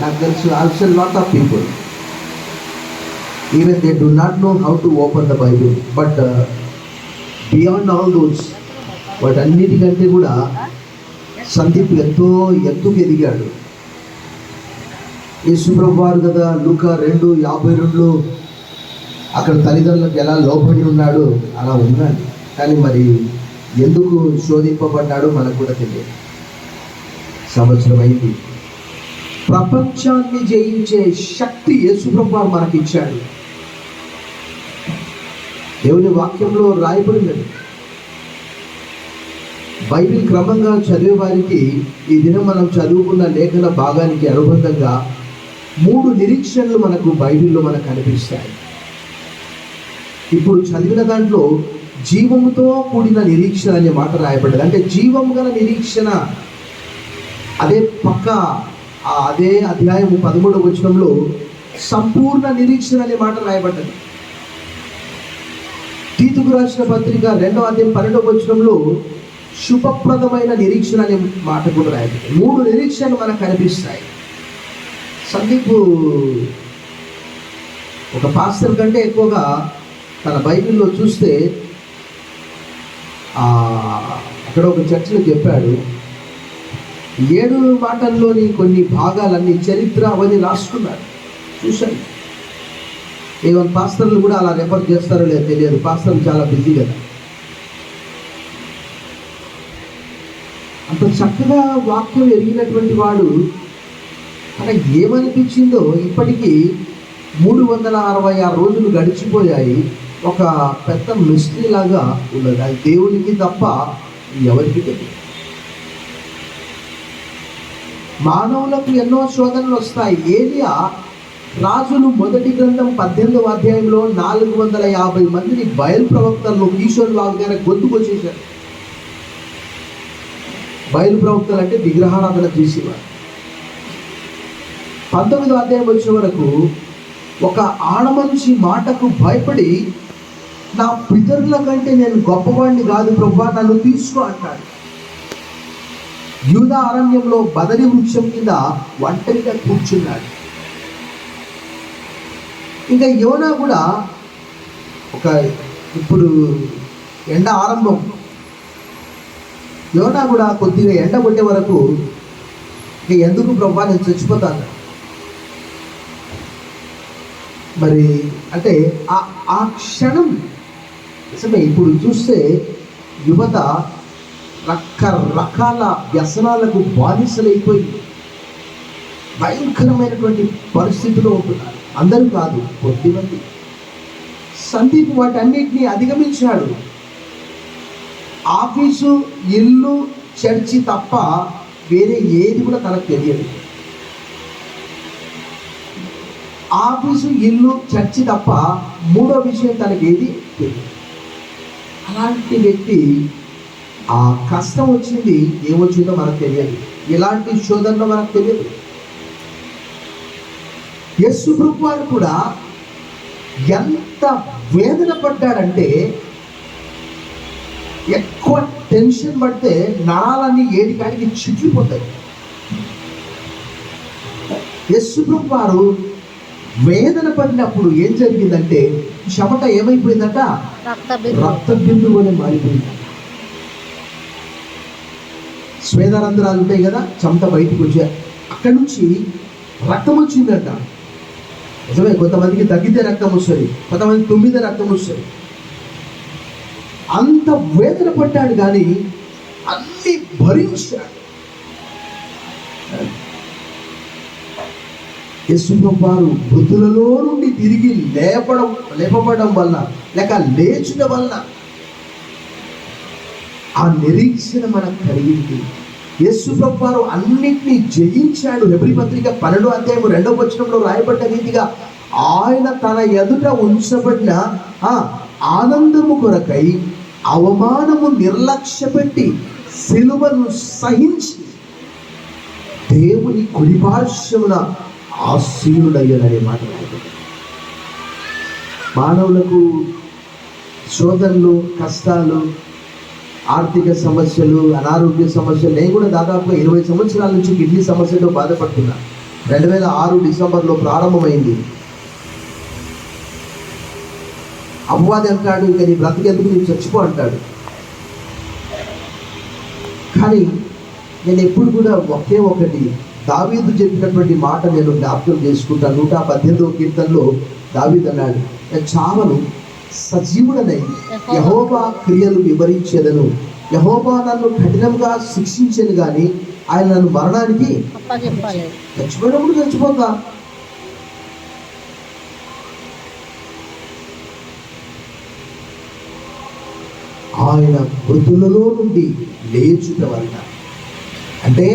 నాకు తెలుసు also lot of people even they do not know how to open the Bible. But beyond all those, వాటన్నిటికంటే కూడా సందీప్ ఎంతో ఎత్తుకు ఎదిగాడు. యేసుప్రభు వారు కదా లూకా 2:52 అక్కడ తల్లిదండ్రులకు ఎలా లోబడి ఉన్నాడు అలా ఉన్నాడు. కానీ మరి ఎందుకు శోధింపబడ్డాడో మనకు కూడా తెలియదు. సంవత్సరం అయింది. ప్రపంచాన్ని జయించే శక్తి యేసుప్రభు వారు మనకి ఇచ్చాడు. దేవుని వాక్యంలో రాయబడినది. బైబిల్ క్రమంగా చదివే వారికి ఈ దినం మనం చదువుకున్న లేఖన భాగానికి అనుబంధంగా 3 నిరీక్షణలు మనకు బైబిల్లో మనకు కనిపిస్తాయి. ఇప్పుడు చదివిన దాంట్లో జీవముతో కూడిన నిరీక్షణ అనే మాట రాయబడ్డది. అంటే జీవము గల నిరీక్షణ. అదే అదే అధ్యాయం 13వ వచనంలో సంపూర్ణ నిరీక్షణ అనే మాట రాయబడ్డది. తీతుకు రాసిన పత్రిక 2వ అధ్యాయం 12వ వచనంలో శుభప్రదమైన నిరీక్షణ అనే మాట కూడా రాయబడ్డది. 3 నిరీక్షణలు మనకు కనిపిస్తాయి. సందీప్ ఒక పాస్టర్ కంటే ఎక్కువగా తన బైబిల్లో చూస్తే అక్కడ ఒక చర్చలో చెప్పాడు, 7 మాటల్లోని కొన్ని భాగాలన్నీ చరిత్ర అవన్నీ రాసుకున్నాడు. చూశాను. ఏమైనా పాస్టర్లు కూడా అలా రెఫర్ చేస్తారో లేదో తెలియదు. పాస్టర్లు చాలా బిజీ కదా. అంత చక్కగా వాక్యం ఎరిగినటువంటి వాడు మనకు ఏమనిపించిందో, ఇప్పటికీ 366 రోజులు గడిచిపోయాయి. ఒక పెద్ద మిస్టరీ లాగా ఉన్నది. అది దేవునికి తప్ప ఎవరికి తెలియదు. మానవులకు ఎన్నో శోధనలు వస్తాయి. ఏలియా రాజులు మొదటి గ్రంథం 18వ అధ్యాయంలో 450 మందిని బయలు ప్రవక్తలను కిషోర్ బాబు గారి గొంతుకొచ్చేశారు. బయలు ప్రవక్తలు అంటే విగ్రహారాధన చేసేవారు. 19వ అధ్యాయం వచ్చే వరకు ఒక ఆడమనిషి మాటకు భయపడి, నా పితరుల కంటే నేను గొప్పవాడిని కాదు ప్రభువా, నన్ను తీసుకో అంటాడు. యూదా అరణ్యంలో బదరి వృక్షం కింద ఒంటరిగా కూర్చున్నాడు. ఇంకా యోనా కూడా ఇప్పుడు ఎండ ఆరంభం. యోనా కూడా కొద్దిగా ఎండ కొట్టే వరకు ఎందుకు ప్రభువా నేను చచ్చిపోతాను మరి అంటే ఆ క్షణం నిజమే. ఇప్పుడు చూస్తే యువత రకరకాల వ్యసనాలకు బానిసలైపోయింది. భయంకరమైనటువంటి పరిస్థితిలో ఉంటున్నారు. అందరూ కాదు, కొద్దిమంది. సందీప్ వాటన్నిటినీ అధిగమించాడు. ఆఫీసు, ఇల్లు, చర్చి తప్ప వేరే ఏది కూడా తనకు తెలియదు. ఆఫీసు, ఇల్లు, చర్చి తప్ప మూడో విషయం తనకి ఏది తెలియదు. అలాంటి వ్యక్తి ఆ కష్టం వచ్చింది, ఏమొచ్చిందో మనకు తెలియదు. ఎలాంటి శోధనలో మనకు తెలియదు. యేసు ప్రభువు కూడా ఎంత వేదన పడ్డాడంటే, ఎక్కువ టెన్షన్ పడితే నరాలన్నీ ఏడికాడికి చిట్లిపోతాయి. యేసు ప్రభువు వారు వేదన పడినప్పుడు ఏం జరిగిందంటే, చెమట ఏమైపోయిందట, రక్త బిందువునే మారిపోయింది. స్వేదరంధ్రాలు ఉంటాయి కదా, చెమట బయటకు వచ్చాయి, అక్కడి నుంచి రక్తం వచ్చిందట. నిజమే, కొంతమందికి తగ్గితే రక్తం వస్తుంది, కొంతమంది తుమ్మితే రక్తం వస్తుంది. అంత వేదన పడ్డాడు, కానీ అన్ని భరించాడు. యేసుప్రభువు వారు మృతులలో నుండి తిరిగి లేపబడడం వలన, లేక లేచిన వలన ఆ నిరీక్షణ మనకు కలిగింది. యేసుప్రభువు వారు అన్నిటినీ జయించాడు. హెబ్రీ పత్రిక 12వ అధ్యాయం 2వ వచనంలో రాయబడ్డ రీతిగా ఆయన తన ఎదుట ఉంచబడిన ఆనందము కొరకై అవమానము నిర్లక్ష్యపెట్టి సిలువను సహించి దేవుని కుడిపార్శ్వమున ఆసీనుడయ్యాడనే మాట రాయబడింది. మానవులకు శోధనలు, కష్టాలు, ఆర్థిక సమస్యలు, అనారోగ్య సమస్యలు. నేను కూడా దాదాపుగా 20 సంవత్సరాల నుంచి కిడ్నీ సమస్యతో బాధపడుతున్నా. 2006 డిసెంబర్లో ప్రారంభమైంది. అపవాది అంటాడు, ఇంకా నీ బ్రతికెందుకు, నీకు చచ్చిపో అంటాడు. కానీ నేను ఎప్పుడు కూడా ఒకే ఒకటి దావీదు చెప్పినటువంటి మాట నేను జ్ఞాపకం చేసుకుంటాను. 118వ కీర్తనలో దావీదు అన్నాడు, నేను చావను, సజీవుడనై యెహోవా క్రియలు వివరించేదను. యెహోవా నన్ను కఠినంగా శిక్షించను కానీ ఆయన నన్ను మరణానికి చచ్చిపోయినప్పుడు చచ్చిపోతా. ఆయన మృతులలో నుండి లేచుట వలన, అంటే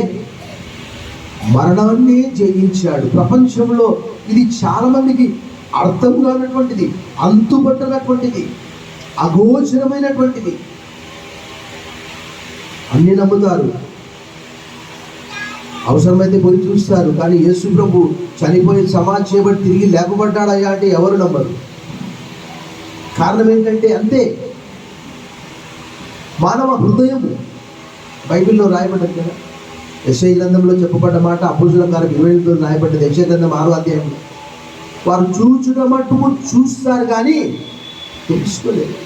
మరణాన్ని జయించాడు. ప్రపంచంలో ఇది చాలా మందికి అర్థం కానటువంటిది, అంతుపట్టనటువంటిది, అగోచరమైనటువంటిది. అన్ని నమ్ముతారు, అవసరమైతే పోయి చూస్తారు, కానీ యేసు ప్రభు చనిపోయి సమాధి చేయబడి తిరిగి లేపబడ్డాడయ్యా అంటే ఎవరు నమ్మరు. కారణం ఏంటంటే అంతే, మానవ హృదయము. బైబిల్లో రాయబడ్డది కదా, యెషయా గ్రంథంలో చెప్పబడ్డ మాట అపోస్తలుల కార్యం 28లో రాయబడ్డది. యెషయా గ్రంథం 6వ అధ్యాయంలో, వారు చూచుట మట్టుకు చూస్తారు కానీ తెలుసుకోలేదు,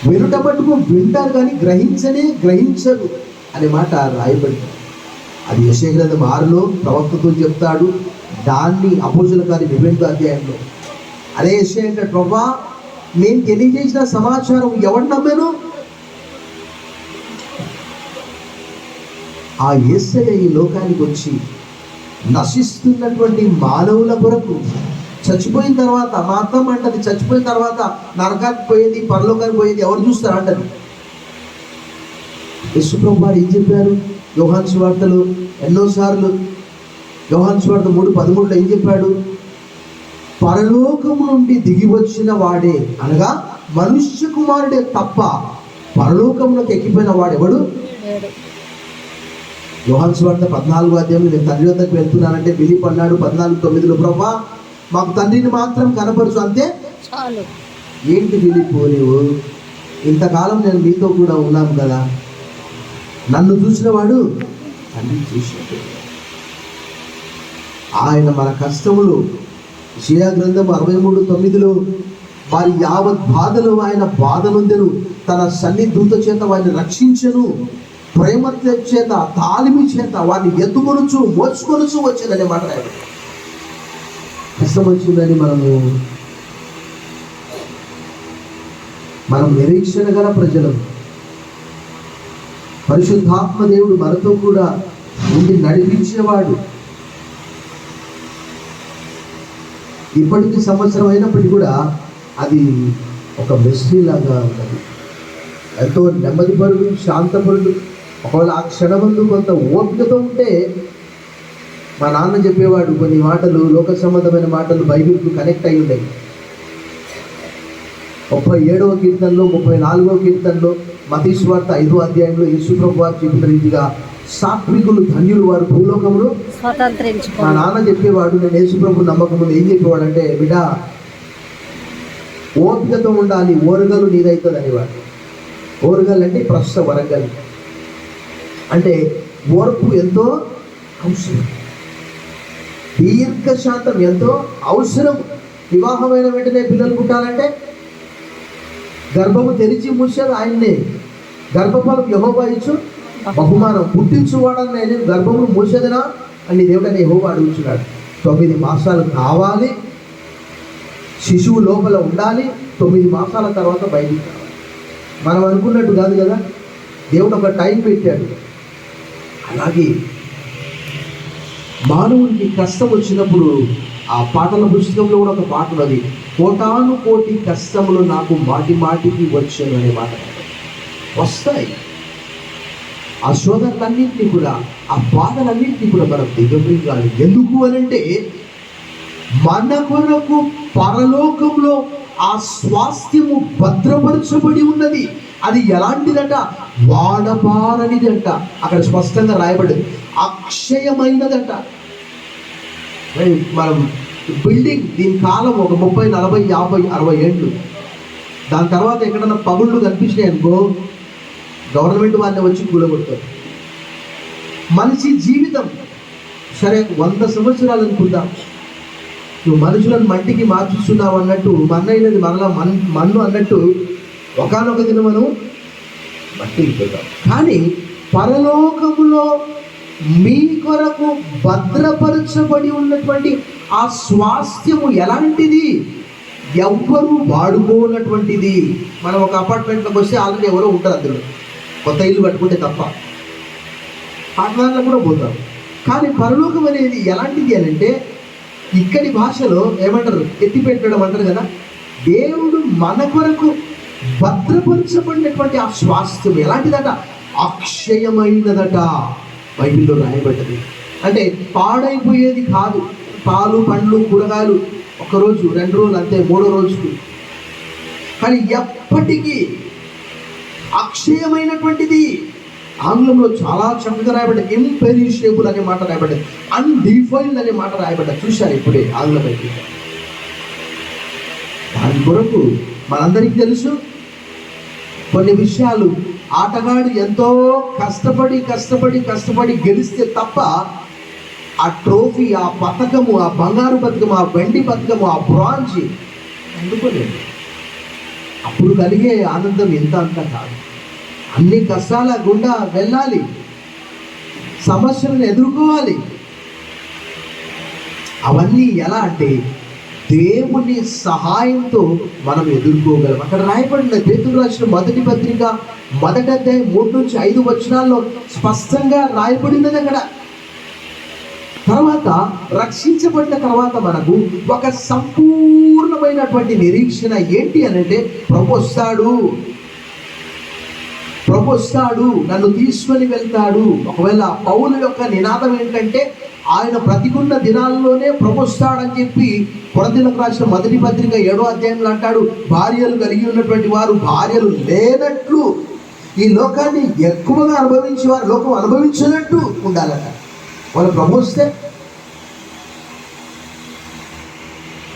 వినుట మట్టుకు వింటారు కానీ గ్రహించరు అనే మాట రాయబడింది. అది యెషయా గ్రంథం 6లో ప్రవక్తతో చెప్తాడు. దాన్ని అపోస్తలుల కార్యం 28వ అధ్యాయంలో అదే యెషయా అంటే, ప్రభువా నేను తెలియజేసిన సమాచారం ఎవరు నమ్మాను? ఆ యేసయ్య ఈ లోకానికి వచ్చి నశిస్తున్నటువంటి మానవుల కొరకు చచ్చిపోయిన తర్వాత, మా అత్తమ్మ అంటది, చచ్చిపోయిన తర్వాత నరకానికి పోయేది, పరలోకానికి పోయేది ఎవరు చూస్తారు అంటది. యేసు ప్రభువు వారు ఏం చెప్పారు? యోహాను సువార్తలో ఎన్నోసార్లు, యోహాను సువార్త 3:13లో ఏం చెప్పాడు? పరలోకము నుండి దిగి వచ్చిన వాడే, అనగా మనుష్య కుమారుడే తప్ప పరలోకములకు ఎక్కిపోయిన వాడెవడు? యోహాను సువార్త 14వ అధ్యాయంలో నేను తండ్రి వద్దకు వెళ్తున్నానంటే ఫిలిప్ అన్నాడు 14:9లో, ప్రభువా మాకు తండ్రిని మాత్రం కనపరచు, అంతే చాలు. ఏంటి ఫిలిప్, నీవు ఇంతకాలం నేను మీతో కూడా ఉన్నాను కదా, నన్ను చూసిన వాడు తండ్రిని చూసినట్టు. ఆయన మన కష్టములు, యెషయా గ్రంథం 63:9లో, వారి యావత్ బాధలు ఆయన బాధనందెను, తన సన్నిధూత చేత వారిని రక్షించెను, ప్రేమ చేత తాలిమి చేత వారిని ఎత్తుకొనుచు మోసుకొనుచు వచ్చేదనే మాట రాయబడింది. కష్టం వచ్చిందని మనం నిరీక్షణ గల ప్రజలం. పరిశుద్ధాత్మ దేవుడు మనతో కూడా ఉండి నడిపించేవాడు. ఇప్పటికి సంవత్సరం అయినప్పటికీ కూడా అది ఒక మిస్టరీ లాగా ఉన్నది. ఎంతో నెమ్మదిపరుడు, శాంతపరుడు. ఒకవేళ ఆ క్షణమందు కొంత ఓపికతో ఉంటే, మా నాన్న చెప్పేవాడు కొన్ని మాటలు, లోక సంబంధమైన మాటలు బైబిల్కు కనెక్ట్ అయి ఉన్నాయి. 37వ కీర్తనలో, 34వ కీర్తనలో, మత్తయి సువార్త 5వ అధ్యాయంలో యేసు ప్రభువు వారు చెప్పిన రీతిగా సాత్వికులు ధన్యులు వారు భూలోకమును స్వతంత్రించుకోవాలి. మా నాన్న చెప్పేవాడు, నేను యేసు ప్రభు నమ్మకం ముందు ఏం చెప్పేవాడు అంటే, బిడ్డ ఓపికతో ఉండాలి, ఓరుగలు నీదైతుంది అనేవాడు. ఓరుగల్ అంటే ప్రస్తుత వరంగల్, అంటే ఓర్పు ఎంతో అవసరం, దీర్ఘశాంతం ఎంతో అవసరం. వివాహమైన వెంటనే పిల్లలు పుట్టాలంటే గర్భము తెరిచి మూసేది ఆయన్నే, గర్భఫలం యెహోవా ఇచ్చు బహుమానం, పుట్టించువాడని నేను గర్భమును మూసేదనా అని దేవుడని యెహోవా అడుగుతున్నాడు. 9 మాసాలు కావాలి, శిశువు లోపల ఉండాలి, 9 మాసాల తర్వాత బయటికి రావాలి. మనం అనుకున్నట్టు కాదు కదా, దేవుడు ఒక టైం పెట్టాడు. అలాగే మానవునికి కష్టం వచ్చినప్పుడు, ఆ పాటల పుస్తకంలో కూడా ఒక పాట ఉన్నది, కోటాను కోటి కష్టములు నాకు మాటి మాటికి వచ్చాను అనే మాట. వస్తాయి ఆ శోధనలన్నింటినీ కూడా, ఆ బాధలన్నింటినీ కూడా మనం దిగమింగాలి. ఎందుకు అనంటే, మన కొరకు పరలోకంలో ఆ స్వాస్థ్యము భద్రపరచబడి ఉన్నది. అది ఎలాంటిదంట? వాడబారనిదంట. అక్కడ స్పష్టంగా రాయబడింది, అక్షయమైనదంట. మనం బిల్డింగ్, దీని కాలం ఒక 30, 40, 50, 60 ఏళ్ళు. దాని తర్వాత ఎక్కడన్నా పగుళ్ళు కనిపించినాయి అనుకో, గవర్నమెంట్ వాళ్ళని వచ్చి కూలగొడతారు. మనిషి జీవితం సరే 100 సంవత్సరాలు అనుకుందాం, నువ్వు మనుషులను మట్టికి మార్చుస్తున్నావు అన్నట్టు, మన్నైనది మరలా మన్ను అన్నట్టు ఒకానొక దిన మనం మట్టికి పోతాం. కానీ పరలోకములో మీ కొరకు భద్రపరచబడి ఉన్నటువంటి ఆ స్వాస్థ్యము ఎలాంటిది? ఎవ్వరూ వాడుకోనటువంటిది. మనం ఒక అపార్ట్మెంట్లోకి వస్తే ఆల్రెడీ ఎవరో ఉంటారు, అందులో కొత్త ఇల్లు కట్టుకుంటే తప్ప అట్లా కూడా పోతాం. కానీ పరలోకం అనేది ఎలాంటిది అని అంటే, ఇక్కడి భాషలో ఏమంటారు, ఎత్తి పెట్టడం అంటారు కదా, దేవుడు మన కొరకు భద్రపరచబడినటువంటి ఆ స్వాస్థ్యం ఎలాంటిదట? అక్షయమైనదట. బైబిల్లో రాయబడ్డది. అంటే పాడైపోయేది కాదు. పాలు పండ్లు కూరగాయలు ఒకరోజు 2 రోజులు అంతే, 3వ రోజుకు, కానీ ఎప్పటికీ అక్షయమైనటువంటిది. ఆంగ్లంలో చాలా చక్కగా రాయబడ్డది. ఇంపెరిషబుల్ అనే మాట రాయబడ్డది, అన్డిఫైన్డ్ అనే మాట రాయబడ్డది. చూశారు ఇప్పుడే ఆంగ్లం అయితే. దాని కొరకు మనందరికీ తెలుసు కొన్ని విషయాలు. ఆటగాడు ఎంతో కష్టపడి గెలిస్తే తప్ప ఆ ట్రోఫీ, ఆ పథకము, ఆ బంగారు పథకము, ఆ వెండి పథకము, ఆ బ్రాంజ్ అందుకోలేదు. అప్పుడు కలిగే ఆనందం ఎంత అంత కాదు. అన్ని కష్టాల గుండా వెళ్ళాలి, సమస్యలను ఎదుర్కోవాలి. అవన్నీ ఎలా అంటే దేవుని సహాయంతో మనం ఎదుర్కోగలం. అక్కడ రాయబడిన పేతురు రాసిన మొదటి పత్రిక 1వ అధ్యాయం 3 నుంచి 5 వచనాల్లో స్పష్టంగా రాయబడినది. అక్కడ తర్వాత రక్షించబడిన తర్వాత మనకు ఒక సంపూర్ణమైనటువంటి నిరీక్షణ ఏంటి అని అంటే, ప్రభు వస్తాడు, నన్ను తీసుకొని వెళ్తాడు. ఒకవేళ పౌలు యొక్క నినాదం ఏంటంటే, ఆయన బ్రతికున్న దినాల్లోనే ప్రభు వస్తాడని చెప్పి కొరింథీయులకు రాసిన మొదటి పత్రిక 7వ అధ్యాయంలో అంటాడు, భార్యలు కలిగి ఉన్నటువంటి వారు భార్యలు లేనట్లు, ఈ లోకాన్ని ఎక్కువగా అనుభవించేవారు లోకం అనుభవించినట్టు ఉండాలట. వాళ్ళు ప్రభు వస్తే,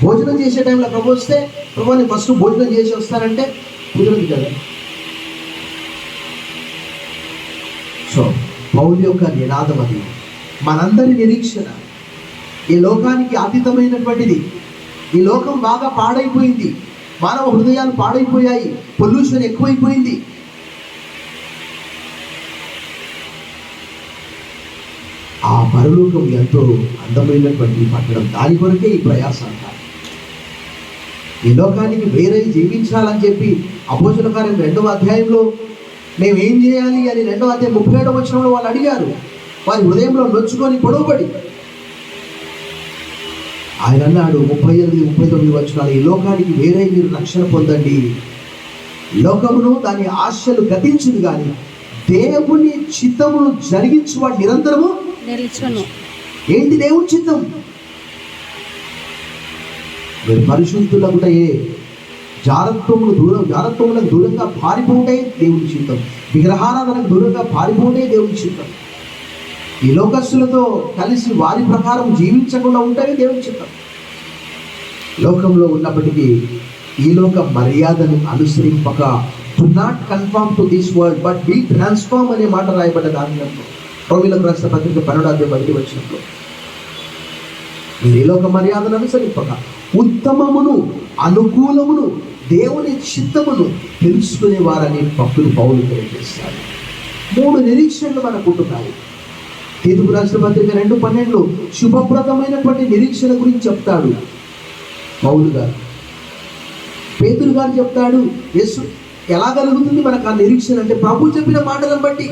భోజనం చేసే టైంలో ప్రభు వస్తే, ప్రభు నేను ఫస్ట్ భోజనం చేసి వస్తానంటే కుదరదు కదా. సో పౌలు యొక్క నినాదం అది. మనందరి నిరీక్షణ ఈ లోకానికి అతీతమైనటువంటిది. ఈ లోకం బాగా పాడైపోయింది, మానవ హృదయాలు పాడైపోయాయి, పొల్యూషన్ ఎక్కువైపోయింది. ఆ పరలోకం ఎంతో అందమైనటువంటి పట్టణం. దాని కొరకే ఈ ప్రయాస అంటారు. ఈ లోకానికి వేరే జీవించాలని చెప్పి అపోస్తలుల కార్యం 2వ అధ్యాయంలో మేము ఏం చేయాలి అని 2వ అధ్యాయం 37వ వచనంలో వాళ్ళు అడిగారు. వారి హృదయంలో నొచ్చుకొని పొడవుబడి ఆయన అన్నాడు 38, 39 వచనాలు, ఈ లోకానికి వేరే మీరు రక్షణ పొందండి. లోకమును దాని ఆశలు గతించును కానీ దేవుని చిత్తమును జరిగించు వాడు నిరంతరము నిలుచును. ఏంటి దేవుని చిత్తం? మీరు పరిశుద్ధులగుటయే, జారత్వములకు దూరంగా పారిపోటే దేవుని చిత్తం, విగ్రహారాధనకు దూరంగా పారిపోటే దేవుని చిత్తం, ఈ లోకస్తులతో కలిసి వారి ప్రకారం జీవించకుండా ఉంటే దేవుని చిత్తం. లోకంలో ఉన్నప్పటికీ ఈ లోక మర్యాదను అనుసరింపక, do not conform to this world but be transform అనే మాట రాయబడ్డ దానిలో రోమీయులకు రాసిన పత్రిక 12వ అధ్యాయం 1వ వచనంలో, మీరు ఈ లోక మర్యాదను అనుసరింపక ఉత్తమమును అనుకూలమును దేవుని చిత్తమును తెలుసుకునేవారని భక్తులు పౌలు తెలియజేస్తారు. 3 నిరీక్షణలు మనకు ఉంటున్నాయి. తీతుకు రాసిన పత్రిక 2:12లో శుభప్రదమైనటువంటి నిరీక్షణ గురించి చెప్తాడు పౌలు గారు. పేతురు గారు చెప్తాడు, యేసు ఎలా కలుగుతుంది మనకు ఆ నిరీక్షణ అంటే, ప్రభు చెప్పిన మాటలను బట్టి,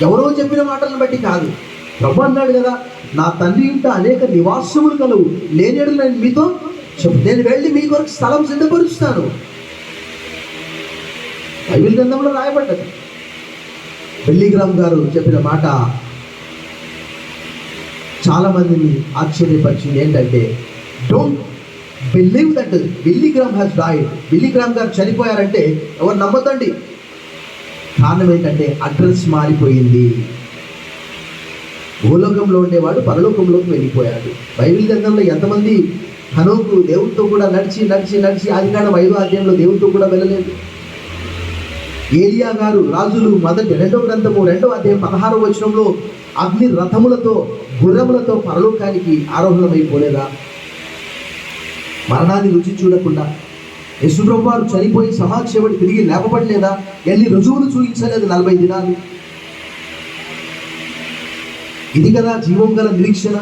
ఎవరో చెప్పిన మాటలను బట్టి కాదు. ప్రభు అన్నాడు కదా, నా తండ్రి ఇంట అనేక నివాసములు కలవు, లేనేడు నేను మీతో నేను వెళ్ళి మీ కొరకు స్థలం సిద్ధపరుస్తాను. బైబిల్ గ్రంథంలో రాయబడ్డది. బిల్లీగ్రామ్ గారు చెప్పిన మాట చాలా మందిని ఆశ్చర్యపరిచింది. ఏంటంటే, don't believe that Billy Graham has died. Billy Graham గారు చనిపోయారంటే ఎవరు నమ్మతండి. కారణం ఏంటంటే అడ్రస్ మారిపోయింది. భూలోకంలో ఉండేవాడు పరలోకంలోకి వెళ్ళిపోయాడు. బైబిల్ గ్రంథంలో ఎంతమంది హనోకు దేవుడితో కూడా నడిచి ఆదికాండం 5వ అధ్యాయంలో దేవుడితో కూడా వెళ్ళలేదు. ఏలియా గారు రాజులు 2వ గ్రంథము 2వ అధ్యాయం 16వ వచనంలో అగ్ని రథములతో గుర్రములతో పరలోకానికి ఆరోహణమైపోలేదా? మరణాన్ని రుచి చూడకుండా యేసుప్రభు వారు చనిపోయి సమాధి చేయబడి తిరిగి లేపబడలేదా? ఎన్ని రుజువులు చూపించలేదు 40 దినాలు. ఇది కదా జీవం గల నిరీక్షణ.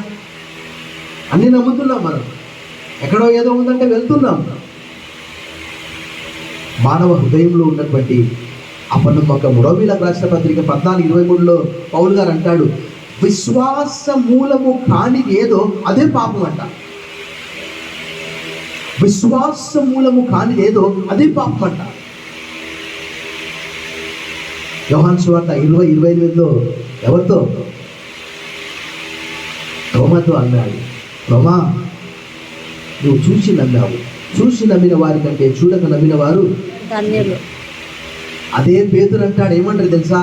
అన్ని నమ్ముతున్నాం మనం, ఎక్కడో ఏదో ఉందంటే వెళ్తున్నాం. మానవ హృదయంలో ఉన్నటువంటి అపనమ్మకం. రోమీయులకు రాసిన పత్రిక 14:23లో పౌలు గారు అంటాడు, విశ్వాస మూలము కానిది ఏదో అదే పాపం అంట. విశ్వాస మూలము కానిది ఏదో అదే పాపం అంట. యోహాను సువార్త 20:28లో ఎవరితో? తోమాతో అన్నాడు, తోమా, నువ్వు చూసి నమ్మావు, చూసి నమ్మిన వారి కంటే చూడక నమ్మిన వారు ధన్యులు. అదే పేతురు అంటాడు, ఏమంటారు తెలుసా?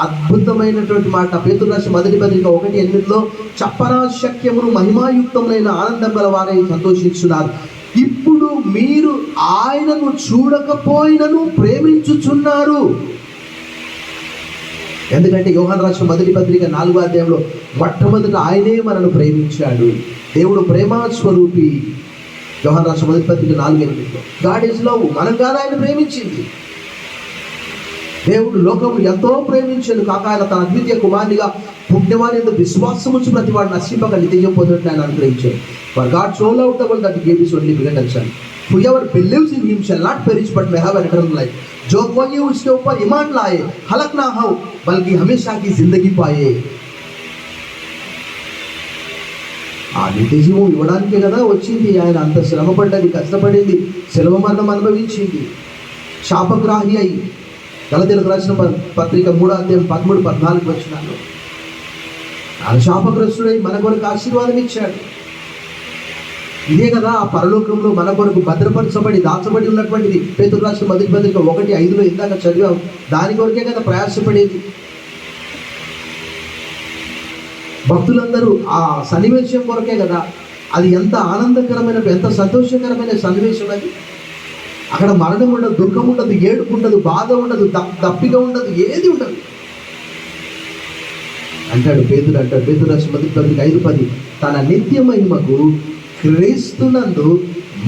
అద్భుతమైనటువంటి మాట. పేతురు రాసిన మొదటి పత్రిక 1:8లో చెప్పరాశక్యమును మహిమాయుక్తములైన ఆనందం గల వారై సంతోషించున్నారు. ఇప్పుడు మీరు ఆయనను చూడకపోయినను ప్రేమించుచున్నారు. ఎందుకంటే యోహాను రాసిన మొదటి పత్రిక 4వ అధ్యాయంలో మొట్టమొదట ఆయనే మనను ప్రేమించాడు. దేవుడు ప్రేమ స్వరూపి. యోహాను రాసిన మొదటి పత్రిక 4:8లో గాడ్ ఈజ్ లవ్. మనం కాదు ఆయన ప్రేమించింది. దేవుడు లోకమును ఎంతో ప్రేమించాడు కాక ఆయన తన అద్వితీయ కుమారునిగా పుణ్యవాని యందు విశ్వాసముంచు ప్రతి వాడు నశింపక నిత్యం పొందినట్లు ఆయన అనుగ్రహించాడు. For God so loved the world that he gave his only begotten son. Whoever believes in him shall not perish but may have an eternal life. जो कोई उसके ऊपर ईमान लाए हलक ना हो बल्कि हमेशा की जिंदगी पाए. ఆ నిత్య జీవం ఇవ్వడానికే కదా వచ్చింది. ఆయన అంత శ్రమపడ్డది, కష్టపడింది, శిలువ మరణం అనుభవించింది, శాపగ్రాహి అయి. గలతీయులకు రాసిన పత్రిక 3వ అధ్యాయం 13-14 వచనాలు ఆయన శాపగ్రస్తుడై మన కొరకు ఆశీర్వాదం ఇచ్చాడు. ఇదే కదా ఆ పరలోకంలో మన కొరకు భద్రపరచబడి దాచబడి ఉన్నటువంటిది. పేతురు రాసిన మొదటి పత్రిక 1:5లో ఇందాక చదివాం. దాని కొరకే కదా ప్రయాసపడేది. భక్తులందరూ ఆ సన్నివేశం కొరకే కదా. అది ఎంత ఆనందకరమైన, ఎంత సంతోషకరమైన సన్నివేశం అది. అక్కడ మరణం ఉండదు, దుఃఖం ఉండదు, ఏడుపు ఉండదు, బాధ ఉండదు, దప్పిక ఉండదు, ఏది ఉండదు అంటాడు పేతురు. పేతురు రాసిన మొదటి పత్రిక 5:10 తన నిత్య మహిమకు క్రీస్తునందు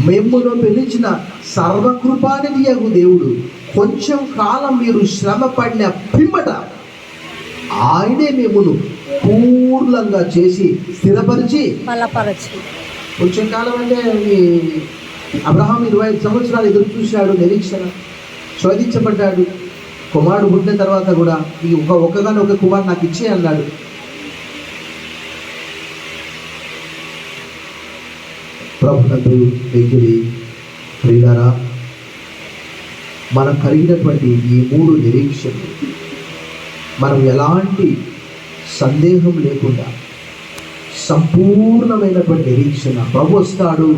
మిమ్మును పిలిచిన సర్వకృపానిధియగు దేవుడు కొంచెం కాలం మీరు శ్రమ పడిన పిమ్మట ఆయనే మిమ్మును పూర్ణంగా చేసి స్థిరపరిచి బలపరచి. కొంచెం కాలం అంటే అబ్రహాం 25 సంవత్సరాలు ఎదురు చూశాడు, నిరీక్షణ, శోధించబడ్డాడు. కుమారుడు పుట్టిన తర్వాత కూడా ఈ ఒక్కగానొక్క కుమారుడు నాకు ఇచ్చే అన్నాడు. ప్రభునందు దగ్గరి ప్రియులారా, మనం కలిగినటువంటి ఈ 3 నిరీక్షలు మనం ఎలాంటి సందేహం లేకుండా సంపూర్ణమైనటువంటి నిరీక్షణ, ప్రభు వస్తాడు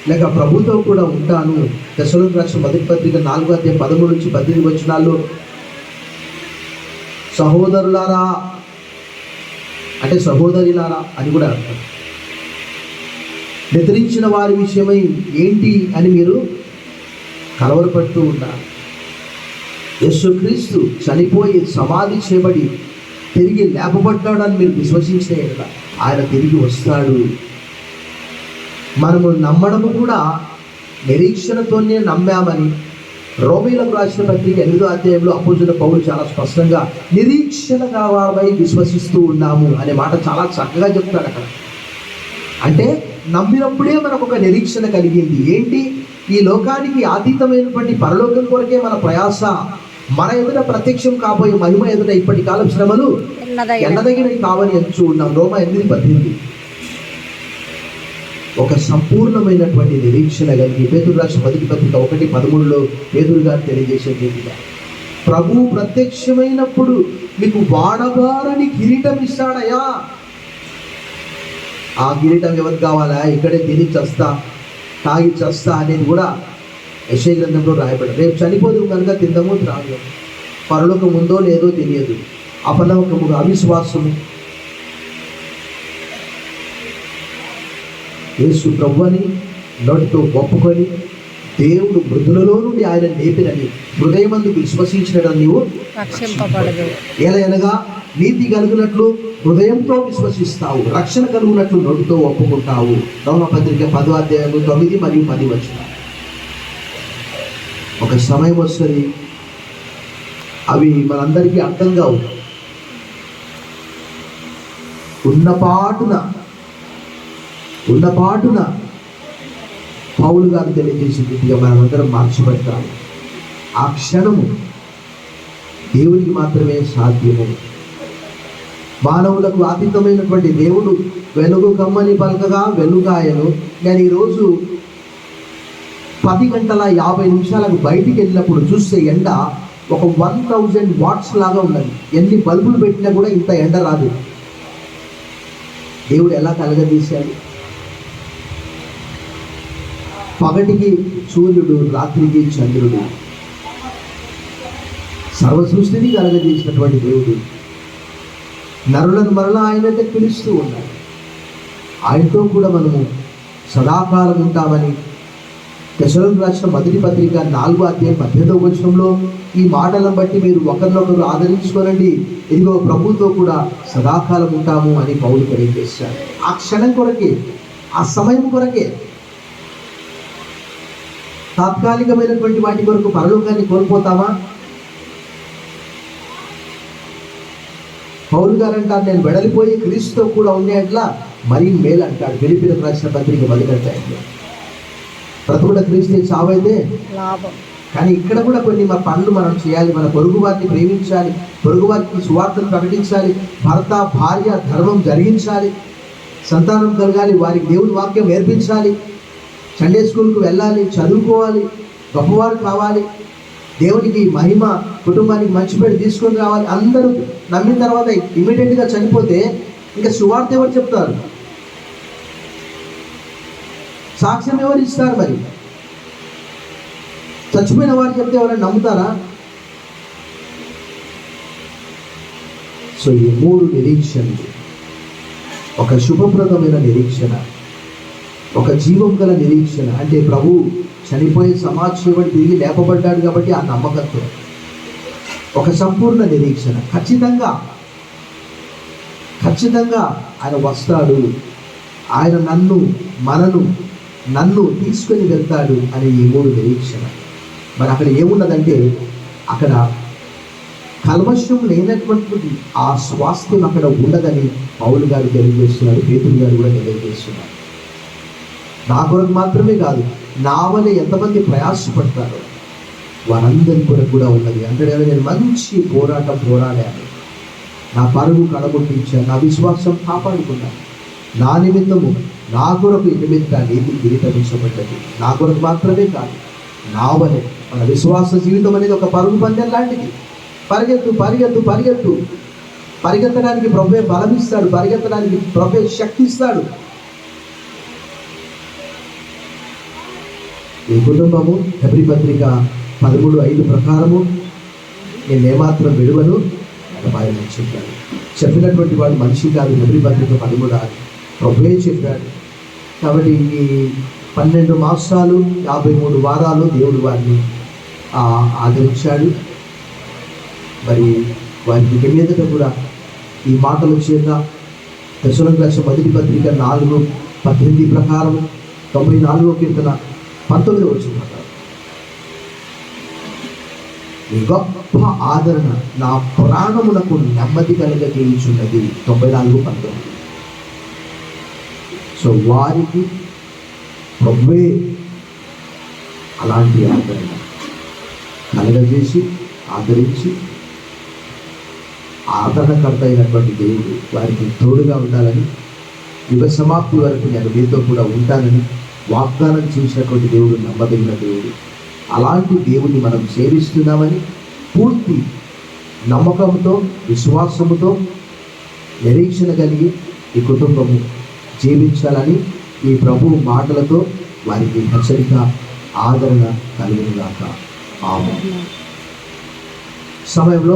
లేక ప్రభుతో కూడా ఉంటాను. దశలోకి రాసిన మొదటి పత్రిక 4వ అధ్యాయం 13-18 వచనాల్లో సహోదరులారా అంటే సహోదరులారా అని కూడా అర్థం. నిద్రించిన వారి విషయమై ఏంటి అని మీరు కలవరపడుతూ ఉన్నారు. యేసుక్రీస్తు చనిపోయి సమాధి చేయబడి తిరిగి లేపబడ్డాడని మీరు విశ్వసించే కదా ఆయన తిరిగి వస్తాడు. మనము నమ్మడము కూడా నిరీక్షణతోనే నమ్మామని రోమీయులకు రాసిన పత్రిక 8వ అధ్యాయంలో అపోస్తలుడైన పౌలు చాలా స్పష్టంగా నిరీక్షణ గలవారమై విశ్వసిస్తూ ఉన్నాము అనే మాట చాలా చక్కగా చెప్తాడు అక్కడ. అంటే నమ్మినప్పుడే మనకు ఒక నిరీక్షణ కలిగింది. ఏంటి? ఈ లోకానికి అతీతమైనటువంటి పరలోకం కొరకే మన ప్రయాస. మన ఎదుట ప్రత్యక్షం కాబోయే మహిమ ఎదుట ఇప్పటి కాలం శ్రమలు ఎన్నదగినవి కావని ఎంచు ఉన్నాం. రోమా 8:18 ఒక సంపూర్ణమైనటువంటి నిరీక్షణ కలిగి పేతురు రాసిన మొదటి పత్రిక 1:13లో పేతురు గారు తెలియజేసేది ప్రభు ప్రత్యక్షమైనప్పుడు మీకు వాడబారని కిరీటం ఇస్తాడయా. ఆ కిరీటం ఎవరికి కావాలా? ఇక్కడే తిని చస్తా, తాగి చస్తా అనేది కూడా యెషయా గ్రంథంలో రాయబడింది. రేపు చనిపోదు కనుక తిందము త్రాగు, పరలోకం ఉందో లేదో తెలియదు, అపనమ్మకము, అవిశ్వాసము. యేసు ప్రభువుని నోటితో ఒప్పుకొని దేవుడు మృతులలో నుండి ఆయన లేపినని హృదయమందు విశ్వసించినట్టు నీవు రక్షింపబడదు. ఎలాగనగా నీతి కలుగునట్లు హృదయంతో విశ్వసిస్తావు, రక్షణ కలుగునట్లు నోటితో ఒప్పుకుంటావు. రోమపత్రిక 10:9 మరియు 10 వచనం. ఒక సమయం వస్తుంది, అవి మనందరికీ అర్థం కావు. ఉన్నపాటున పౌలు గారు తెలియజేసేట్టుగా మనమందరం మార్చబడతాము. ఆ క్షణము దేవునికి మాత్రమే సాధ్యము. మానవులకు అతీతమైనటువంటి దేవుడు వెలుగు కమ్మని పలకగా వెలుగాయను. నేను ఈరోజు 10:50 బయటికి వెళ్ళినప్పుడు చూస్తే ఎండ ఒక 1000 వాట్స్ లాగా ఉన్నది. ఎన్ని బల్బులు పెట్టినా కూడా ఇంత ఎండ రాదు. దేవుడు ఎలా కలగదీశాడు? పగటికి సూర్యుడు, రాత్రికి చంద్రుడు, సర్వ సృష్టిని కలగజేసినటువంటి దేవుడు నరులను మరలా ఆయనైతే పిలుస్తూ ఉన్నాడు. ఆయనతో కూడా మనము సదాకాలం ఉంటామని తెస్సలోనికీయులకు రాసిన మొదటి పత్రిక 4:18 వచనంలో ఈ మాటలను బట్టి మీరు ఒకరినొకరు ఆదరించుకోనండి, ఇదిగో ప్రభుతో కూడా సదాకాలం ఉంటాము అని పౌలు తెలియజేశాడు. ఆ క్షణం కొరకే, ఆ సమయం కొరకే, తాత్కాలికమైనటువంటి వాటి కొరకు పరలోకాన్ని కోల్పోతామా? పౌలు గారు అంటారు, నేను వెడలిపోయి క్రీస్తుతో కూడా ఉండేట్లా మరీ మేలు అంటాడు. ఫిలిప్పీయులకు రాసిన పత్రిక 1వ అధ్యాయంలో. బ్రతుకుట క్రీస్తే, చావైతే లాభం. కానీ ఇక్కడ కూడా కొన్ని పనులు మనం చేయాలి. మన పొరుగు వారిని ప్రేమించాలి, పొరుగు వారికి సువార్తను ప్రకటించాలి, భర్త భార్య ధర్మం జరిగించాలి, సంతానం కలగాలి, వారికి దేవుని వాక్యం నేర్పించాలి, సండే స్కూల్కి వెళ్ళాలి, చదువుకోవాలి, గొప్పవారు కావాలి, దేవునికి మహిమ, కుటుంబానికి మంచి పేరు తీసుకొని రావాలి. అందరూ నమ్మిన తర్వాత ఇమీడియట్గా చనిపోతే ఇంకా సువార్త ఎవరు చెప్తారు? సాక్ష్యం ఎవరు ఇస్తారు? మరి చచ్చిపోయిన వారు చెప్తే ఎవరైనా నమ్ముతారా? సో ఈ 3 నిరీక్షణలు, ఒక శుభప్రదమైన నిరీక్షణ, ఒక జీవం గల నిరీక్షణ, అంటే ప్రభు చనిపోయే సమాజం తిరిగి లేపబడ్డాడు కాబట్టి ఆ నమ్మకంతో ఒక సంపూర్ణ నిరీక్షణ. ఖచ్చితంగా ఆయన వస్తాడు, ఆయన నన్ను తీసుకొని వెళ్తాడు అనే ఈ 3 నిరీక్షణ. మరి అక్కడ ఏమున్నదంటే, అక్కడ కల్మషం లేనటువంటి ఆ స్వాస్థ్యం అక్కడ ఉండదని పౌలు గారు తెలియజేస్తున్నారు, పేతురు గారు కూడా తెలియజేస్తున్నారు. నా కొరకు మాత్రమే కాదు, నా వల్ల ఎంతమంది ప్రయాసపడతారో వారందరి కొరకు కూడా ఉన్నది. అంటే నేను మంచి పోరాటం పోరాడాను, నా పరుగు కడగొట్టించాను, నా విశ్వాసం కాపాడుకున్నాను, నా నిమిత్తము నా కొరకు నీతి కిరీటమించబడ్డది. నా కొరకు మాత్రమే కాదు, నా వలె మన విశ్వాస జీవితం అనేది ఒక పరుగు పందెం లాంటిది. పరిగెత్తు. పరిగెత్తడానికి ప్రభువే బలం ఇస్తాడు, పరిగెత్తడానికి ప్రభువే శక్తి ఇస్తాడు. ఈ కుటుంబము హెబ్రీ పత్రిక 13:5 ప్రకారము నేనేమాత్రం విడువను ఎడబాయని చెప్పాడు. చెప్పినటువంటి వాడు మనిషి కాదు. హెబ్రీ పత్రిక 13:6 ప్రభువే చెప్పాడు. కాబట్టి ఈ 12 మాసాలు 53 వారాలు దేవుడు వారిని ఆదరించాడు. మరి వారికి ఇక మీదట కూడా ఈ మాటలు చేత తెస్సలోనికీయులకు రాసిన మొదటి పత్రిక 4:18 ప్రకారం 94వ కీర్తన 19వ వచనం ప్రకారం ఈ గొప్ప ఆదరణ నా ప్రాణమునకు నెమ్మది కలుగజేయుచున్నది. 94:19. సో వారికి ప్రభువే అలాంటి ఆదరణ కలగజేసి ఆదరించి ఆదరణకర్త అయినటువంటి దేవుడు వారికి తోడుగా ఉండాలని, యుగ సమాప్తి వరకు నేను మీతో కూడా ఉంటానని వాగ్దానం చేసినటువంటి దేవుడు నమ్మదగిన దేవుడు. అలాంటి దేవుడిని మనం సేవిస్తున్నామని పూర్తి నమ్మకంతో, విశ్వాసముతో, నిరీక్షణ కలిగి ఈ కుటుంబము జీవించాలని ఈ ప్రభు మాటలతో వారికి హెచ్చరిక, ఆదరణ కలిగినగాక. ఆమేన్. సమయంలో